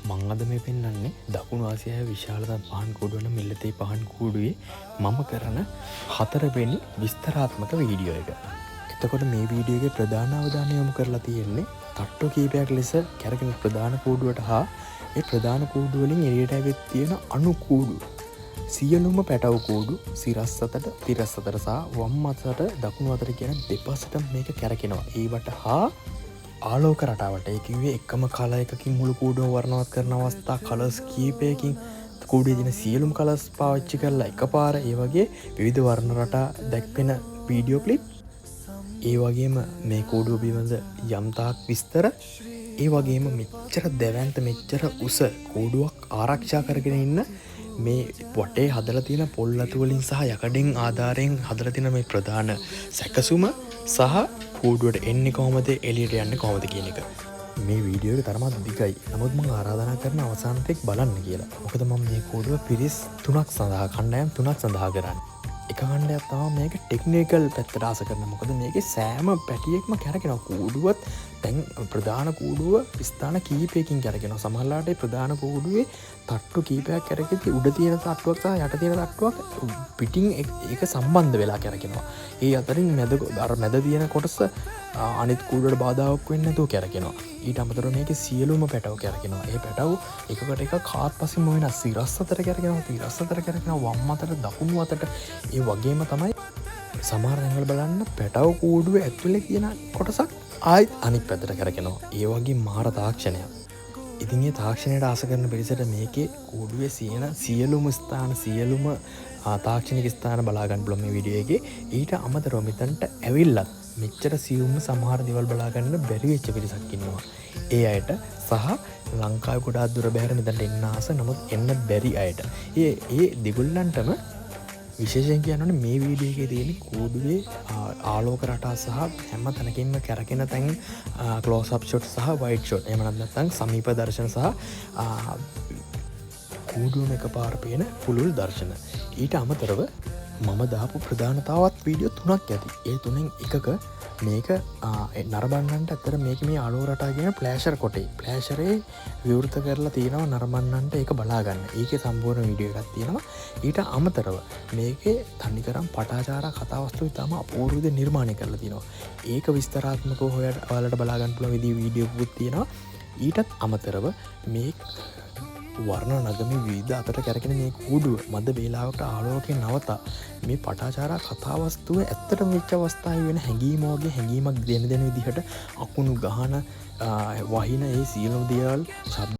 මං අද මේ පෙන්වන්නේ දකුණු ආසියාවේ විශාලතම පහන් කූඩු වන මිල්ලතේ පහන් කූඩුවේ මම කරන 4 වෙනි විස්තරාත්මක වීඩියෝ එක. එතකොට මේ වීඩියෝ එකේ ප්‍රධාන අවධානය යොමු කරලා තියෙන්නේ තට්ටු කීපයක් ලෙස කැරකෙන ප්‍රධාන කූඩුවට හා ඒ ප්‍රධාන කූඩු වලින් එළියට ඇවිත් තියෙන අණු කූඩු සියලුම පැටව කූඩු සිරස් අතට තිරස් අතට සහ වම් අතට දකුණු අතට කියන දෙපසට මේක කැරකෙනවා. ඒවට හා ආලෝක රටාවට ඒ කිව්වේ එකම කලයකින් මුළු කූඩුව වර්ණවත් කරන අවස්ථා කලර්ස් කීපයකින් කූඩුවේ තියෙන සියලුම කලර්ස් පාවිච්චි කරලා එකපාර ඒ වගේ විවිධ වර්ණ රටා දැක්වෙන වීඩියෝ ක්ලිප් ඒ වගේම මේ කූඩුව පිළිබඳ යම් තාක් විස්තර ඒ වගේම මෙච්චර දැවැන්ත මෙච්චර උස කූඩුවක් ආරක්ෂා කරගෙන ඉන්න මේ වටේ හදලා තියෙන පොල් අතු වලින් සහ යකඩෙන් ආධාරයෙන් හදලා තියෙන මේ ප්‍රධාන සැකසුම සහ කූඩුවට එන්නේ කොහොමද එළියට යන්නේ කොහොමද කියන එක මේ වීඩියෝ එක තරමත් දිගයි. නමුත් මම ආරාධනා කරන අවසානතෙක් බලන්න කියලා. මොකද මම මේ කූඩුව පිරිස් 3ක් සඳහා කණ්ඩායම් 3ක් සඳහා කරන්නේ. එක කණ්ඩායමක් තමයි මේක ටෙක්නිකල් පැත්තට ආස කරන. මොකද මේකේ සෑම පැටියෙක්ම කැරකෙනවා. කූඩුවත් දැන් ප්‍රධාන කූඩුව ස්ථාන කීපයකින් කැරකෙනවා. සමහරවිට ප්‍රධාන කූඩුවේ තට්ටු කීපයක් කැරකෙද්දී උඩ තියෙන තට්ටුවක් සහ යට තියෙන තට්ටුවක් පිටින් ඒක සම්බන්ධ වෙලා කැරකෙනවා. ඒ අතරින් මැද තියෙන කොටස අනිත් කූඩුවට බාධාවක් වෙන්නේ නැතුව කැරකෙනවා. ඊට අමතරව මේකේ සියලුම පැටව කැරකෙනවා. ඒ පැටව එකකට එක කාත්පසින්ම වෙනස්. සිරස් අතර කැරකෙනවා, තිරස් අතර කැරකෙනවා, වම් අතට දකුණු අතට. ඒ වගේම තමයි සමහර තැන්වල බලන්න පැටව කූඩුවේ ඇතුලේ තියෙන කොටසක් ආයිත් අනිත් පැත්තට කැරකෙනවා. ඒ වගේ මාර තාක්ෂණයක්. ඉතින් මේ තාක්ෂණයට ආස කරන පිරිසට මේකේ කූඩුවේ සියලුම ස්ථාන සියලුම තාක්ෂණික ස්ථාන බලා ගන්න පුළුවන් මේ වීඩියෝ එකේ. ඊට අමතරව මෙතනට ඇවිල්ලත් මෙච්චර සියුම්ම සමහර දේවල් බලා ගන්න බැරි වෙච්ච පිරිසක් ඉන්නවා. ඒ අයට සහ ලංකාවේ ගොඩාක් දුර බැහැර මෙතනට එන්න ආස නමුත් එන්න බැරි අයට. ඒ දෙගොල්ලන්ටම විශේෂයෙන් කියනවනේ මේ වීඩියෝ එකේ තියෙන කූඩුවේ ආලෝක රටා සහ හැම තැනකින්ම කැරකෙන තැන් ක්ලෝස් අප් ෂොට් සහ වයිඩ් ෂොට්. එහෙම නැත්නම් සමීප දර්ශන සහ කූඩුවම එකපාර පේන පුළුල් දර්ශන. ඊට අමතරව මම දාපු ප්‍රධානතාවත් වීඩියෝ 3ක් ඇති. ඒ තුනෙන් එකක මේක නරඹන්නන්ට අතර මේක මේ ආලෝක රටා කියන ෆ්ලෑෂර් කොටේ ෆ්ලෑෂරේ විවෘත කරලා තියෙනවා නරඹන්නන්ට ඒක බලා ගන්න. ඒකේ සම්පූර්ණ වීඩියෝ එකක් තියෙනවා. ඊට අමතරව මේකේ තනිකරම් පටාචාරා කතාවස්තු ඉතාම අපූර්ව විදිහට නිර්මාණය කරලා තියෙනවා. ඒක විස්තරාත්මකව ඔයාලට බලා ගන්න පුළුවන් විදිහේ වීඩියෝ එකක් තියෙනවා. ඊටත් අමතරව මේ වර්ණ නගමේ විවිධ අතට කැරකෙන මේ කූඩුව මද වේලාවකට ආලෝකයෙන් නවතා මේ පටාචාරා කතාවස්තුව ඇත්තටම වෙච්ච අවස්ථාවේ වෙන හැඟීම වගේ හැඟීමක් දෙන විදිහට අකුණු ගහන වහින ඒ සියලුම දේවල්